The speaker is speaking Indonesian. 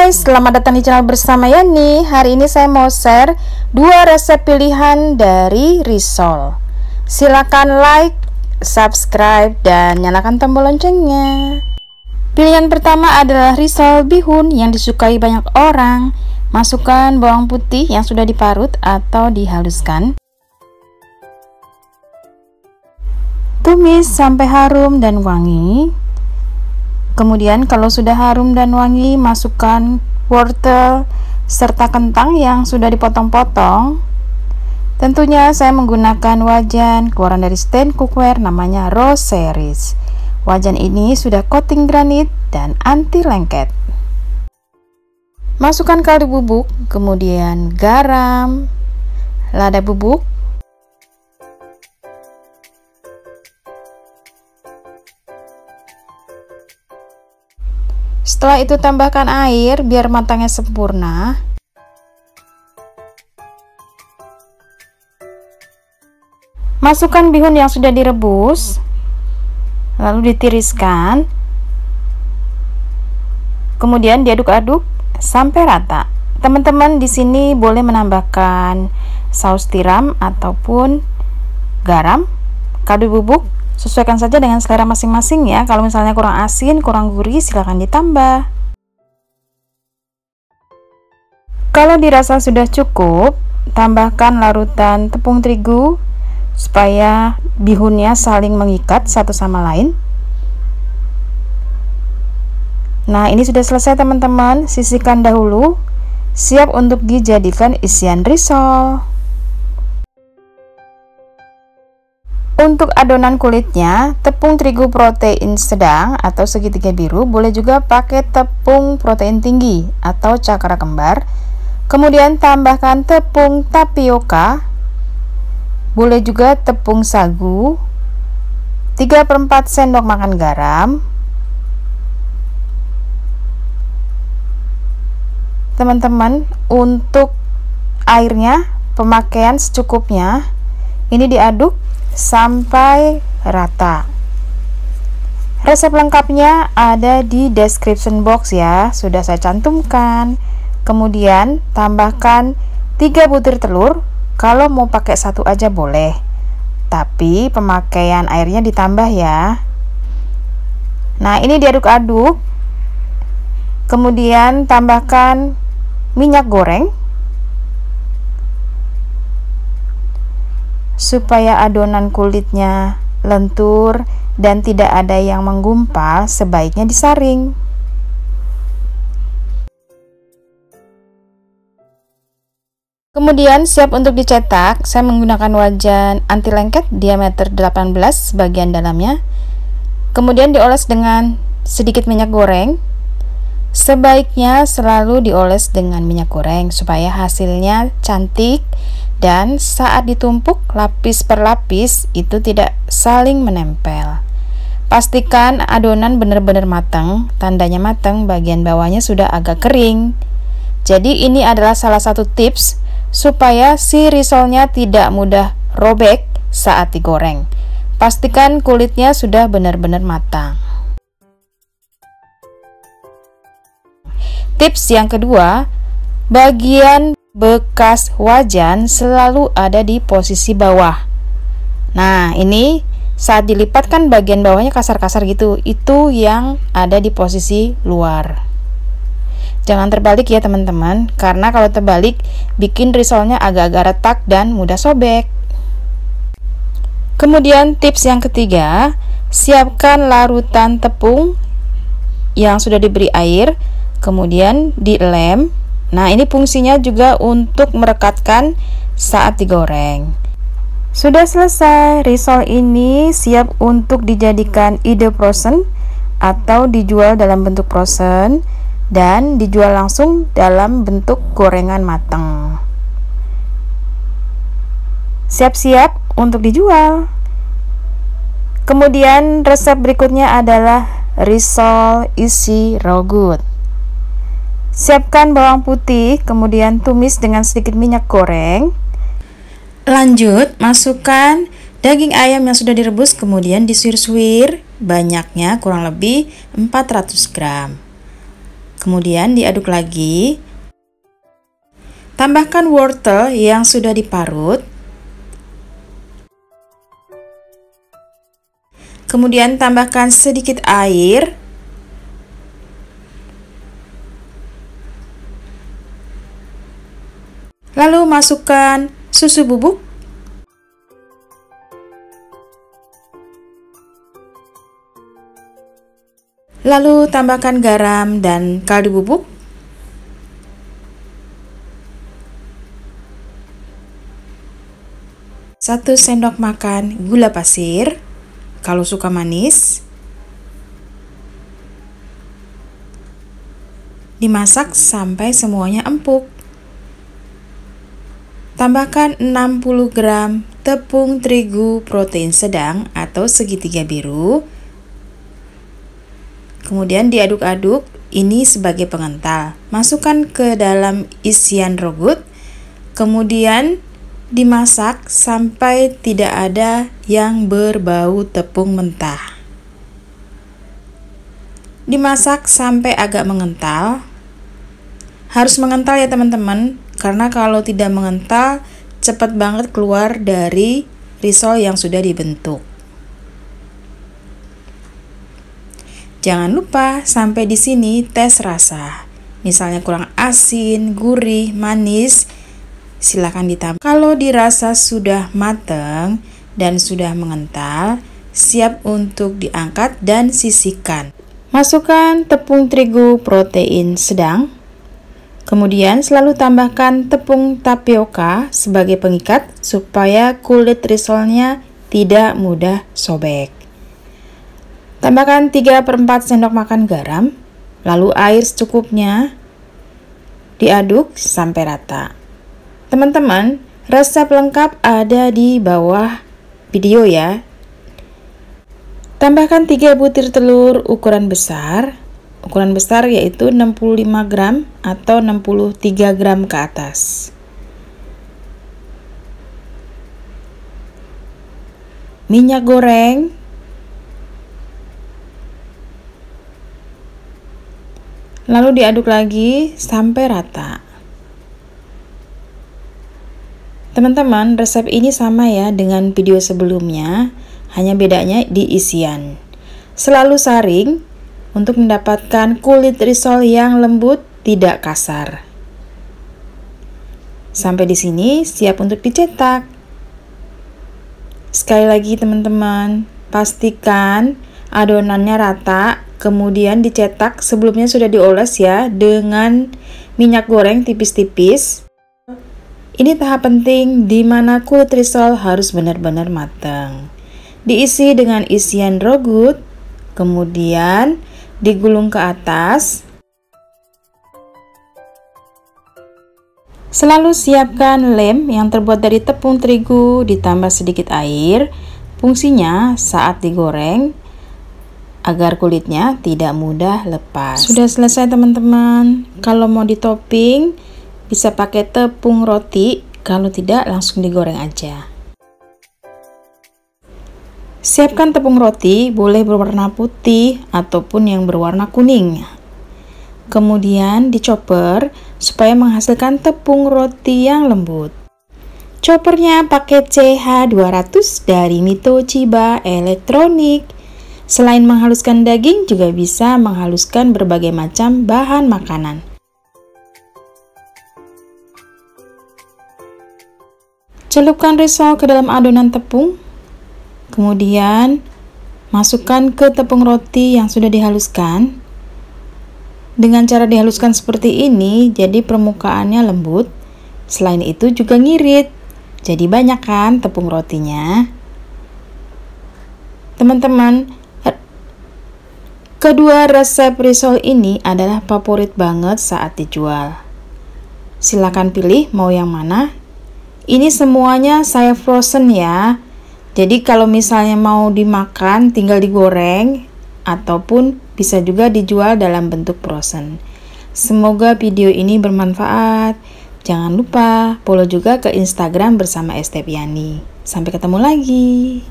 guys, selamat datang di channel bersama Yani. Hari ini saya mau share 2 resep pilihan dari risol. Silakan like, subscribe, dan nyalakan tombol loncengnya. Pilihan pertama adalah risol bihun yang disukai banyak orang. Masukkan bawang putih yang sudah diparut atau dihaluskan. Tumis sampai harum dan wangi. Kemudian kalau sudah harum dan wangi, masukkan wortel serta kentang yang sudah dipotong-potong. Tentunya saya menggunakan wajan keluaran dari stand cookware namanya Rose Series. Wajan ini sudah coating granit dan anti lengket. Masukkan kaldu bubuk, kemudian garam, lada bubuk, setelah itu tambahkan air biar matangnya sempurna. Masukkan bihun yang sudah direbus, lalu ditiriskan. Kemudian diaduk-aduk sampai rata. Teman-teman di sini boleh menambahkan saus tiram ataupun garam, kaldu bubuk. Sesuaikan saja dengan selera masing-masing ya. Kalau misalnya kurang asin, kurang gurih, silahkan ditambah. Kalau dirasa sudah cukup, tambahkan larutan tepung terigu supaya bihunnya saling mengikat satu sama lain. Nah, ini sudah selesai teman-teman. Sisihkan dahulu, siap untuk dijadikan isian risol. Untuk adonan kulitnya, tepung terigu protein sedang atau segitiga biru, boleh juga pakai tepung protein tinggi atau cakra kembar. Kemudian tambahkan tepung tapioka, boleh juga tepung sagu, 3/4 sendok makan garam. Teman-teman, untuk airnya pemakaian secukupnya. Ini diaduk sampai rata. Resep lengkapnya ada di description box ya, sudah saya cantumkan. Kemudian tambahkan 3 butir telur. Kalau mau pakai 1 aja boleh, tapi pemakaian airnya ditambah ya. Nah, ini diaduk-aduk. Kemudian tambahkan minyak goreng supaya adonan kulitnya lentur dan tidak ada yang menggumpal. Sebaiknya disaring. Kemudian siap untuk dicetak. Saya menggunakan wajan anti lengket diameter 18 bagian dalamnya. Kemudian dioles dengan sedikit minyak goreng. Sebaiknya selalu dioles dengan minyak goreng supaya hasilnya cantik dan saat ditumpuk lapis per lapis itu tidak saling menempel. Pastikan adonan benar-benar matang. Tandanya matang, bagian bawahnya sudah agak kering. Jadi ini adalah salah satu tips supaya si risolnya tidak mudah robek saat digoreng. Pastikan kulitnya sudah benar-benar matang. Tips yang kedua, bagian bekas wajan selalu ada di posisi bawah. Nah, ini saat dilipat kan bagian bawahnya kasar-kasar gitu. Itu yang ada di posisi luar. Jangan terbalik ya teman-teman, karena kalau terbalik bikin risolnya agak-agak retak dan mudah sobek. Kemudian tips yang ketiga, siapkan larutan tepung yang sudah diberi air, kemudian dilem. Nah, ini fungsinya juga untuk merekatkan saat digoreng. Sudah selesai, risol ini siap untuk dijadikan ide frozen atau dijual dalam bentuk frozen dan dijual langsung dalam bentuk gorengan matang. Siap-siap untuk dijual. Kemudian resep berikutnya adalah risol isi raw good. Siapkan bawang putih, kemudian tumis dengan sedikit minyak goreng. Lanjut, masukkan daging ayam yang sudah direbus, kemudian disuir-suir, banyaknya kurang lebih 400 gram. Kemudian diaduk lagi. Tambahkan wortel yang sudah diparut. Kemudian tambahkan sedikit air. Lalu masukkan susu bubuk. Lalu tambahkan garam dan kaldu bubuk. Satu sendok makan gula pasir, kalau suka manis. Dimasak sampai semuanya empuk. Tambahkan 60 gram tepung terigu protein sedang atau segitiga biru. Kemudian diaduk-aduk, ini sebagai pengental. Masukkan ke dalam isian rogut. Kemudian dimasak sampai tidak ada yang berbau tepung mentah. Dimasak sampai agak mengental. Harus mengental ya teman-teman, karena kalau tidak mengental cepat banget keluar dari risol yang sudah dibentuk. Jangan lupa sampai di sini tes rasa. Misalnya kurang asin, gurih, manis, silakan ditambah. Kalau dirasa sudah matang dan sudah mengental, siap untuk diangkat dan sisihkan. Masukkan tepung terigu protein sedang. Kemudian selalu tambahkan tepung tapioka sebagai pengikat supaya kulit risolnya tidak mudah sobek. Tambahkan 3/4 sendok makan garam, lalu air secukupnya. Diaduk sampai rata. Teman-teman, resep lengkap ada di bawah video ya. Tambahkan 3 butir telur ukuran besar. Ukuran besar yaitu 65 gram atau 63 gram ke atas. Minyak goreng. Lalu diaduk lagi sampai rata. Teman-teman, resep ini sama ya dengan video sebelumnya, hanya bedanya di isian. Selalu saring untuk mendapatkan kulit risol yang lembut, tidak kasar. Sampai di sini siap untuk dicetak. Sekali lagi teman-teman, pastikan adonannya rata, kemudian dicetak. Sebelumnya sudah dioles ya dengan minyak goreng tipis-tipis. Ini tahap penting di mana kulit risol harus benar-benar matang. Diisi dengan isian rogut, kemudian digulung ke atas. Selalu siapkan lem yang terbuat dari tepung terigu ditambah sedikit air. Fungsinya saat digoreng agar kulitnya tidak mudah lepas. Sudah selesai teman-teman. Kalau mau ditopping bisa pakai tepung roti, kalau tidak langsung digoreng aja. Siapkan tepung roti, boleh berwarna putih ataupun yang berwarna kuning. Kemudian dicoper supaya menghasilkan tepung roti yang lembut. Choppernya pakai CH200 dari Mito Chiba Elektronik. Selain menghaluskan daging, juga bisa menghaluskan berbagai macam bahan makanan. Celupkan risol ke dalam adonan tepung. Kemudian masukkan ke tepung roti yang sudah dihaluskan. Dengan cara dihaluskan seperti ini, jadi permukaannya lembut. Selain itu juga ngirit. Jadi banyak kan tepung rotinya. Teman-teman, kedua resep risol ini adalah favorit banget saat dijual. Silakan pilih mau yang mana. Ini semuanya saya frozen ya. Jadi kalau misalnya mau dimakan tinggal digoreng ataupun bisa juga dijual dalam bentuk frozen. Semoga video ini bermanfaat. Jangan lupa follow juga ke Instagram bersama Estepiani. Sampai ketemu lagi.